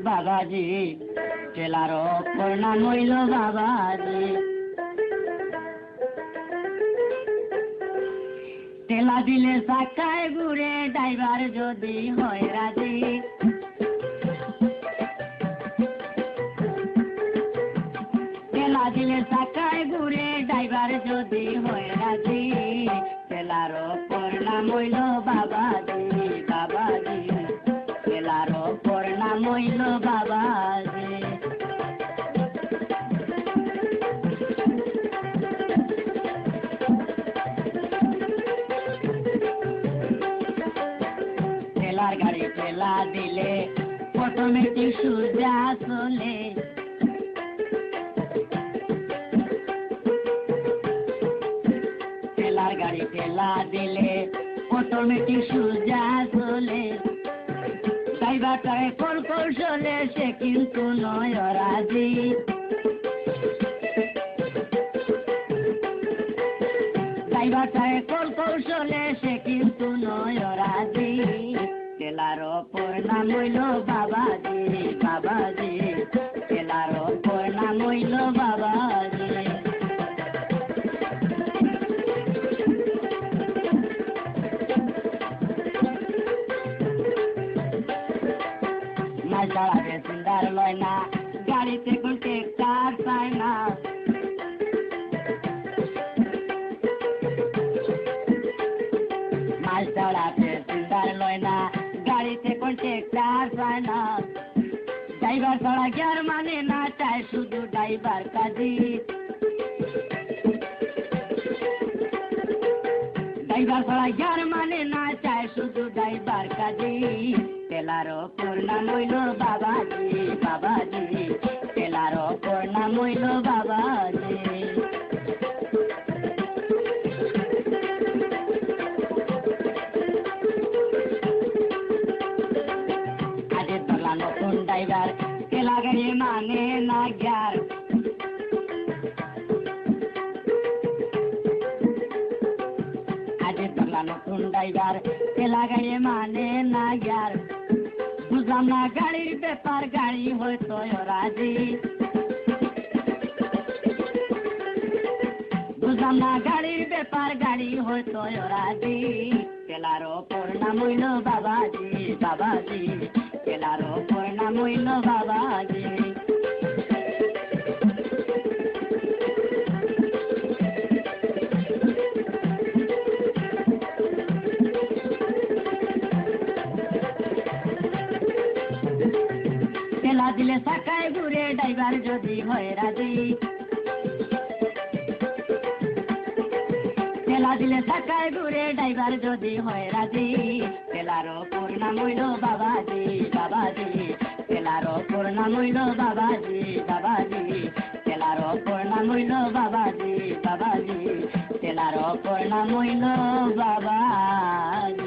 বাবাজি ঠেলারও প্রণাম হইল বাবাজি ঠেলা দিলে চাকায় ঘুরে ড্রাইভার যদি হয় রাজি ঠেলা দিলে চাকায় ঘুরে ড্রাইভার যদি হয় রাজি ঠেলারও প্রণাম হইল বাবাজি বাবাজি ঠেলারও প্রণাম হইল বাবাজি ঠেলার গাড়ি ঠেলা দিলে অটোমেটিক সুজা চলে ঠেলার গাড়ি ঠেলা দিলে অটোমেটিক সুজা চলে ড্রাইভারটাকে কল কৌশলে সে কিন্তু নয় রাজি ড্রাইভারটাকে কল কৌশলে সে কিন্তু নয় রাজি ঠেলারও প্রণাম হইল বাবাজি বাবাজি ঠেলারও প্রণাম হইল বাবাজি মাছ ধরাবে সুন্দর লয় না গাড়িতে কোনকে কার পায় না মাছ ধরাবে সুন্দর লয় না গাড়িতে কোনকে কার পায় না ড্রাইভার ছাড়া গিয়ার মানে না চায় শুধু ড্রাইভার কাজী ড্রাইভার ছাড়া গিয়ার মানে না চায় শুধু ড্রাইভার কাজী ঠেলারও প্রণাম হইল বাবাজি বাবাজি ঠেলারও প্রণাম হইল বাবাজি আজে তোলা নতুন ড্রাইভার ঠেলা গাড়ি মানে না গিয়ার আজে তোলা নতুন ড্রাইভার ঠেলা গাড়ি মানে না গিয়ার বুঝলাম না গাড়ির ব্যাপার গাড়ি হয়তো রাজি বুঝলাম না গাড়ির ব্যাপার গাড়ি হয়তো রাজি ঠেলারও প্রণাম হইল বাবাজি বাবাজি ঠেলারও প্রণাম হইল বাবাজি ঠেলা দিলে চাকায় ঘুরে ড্রাইভার যদি হয় রাজি ঠেলা দিলে চাকায় ঘুরে ড্রাইভার যদি হয় রাজি ঠেলারও প্রণাম হইল বাবাজি বাবাজি ঠেলারও প্রণাম হইল বাবাজি বাবাজি ঠেলারও প্রণাম হইল বাবাজি বাবাজি ঠেলারও প্রণাম হইল বাবাজি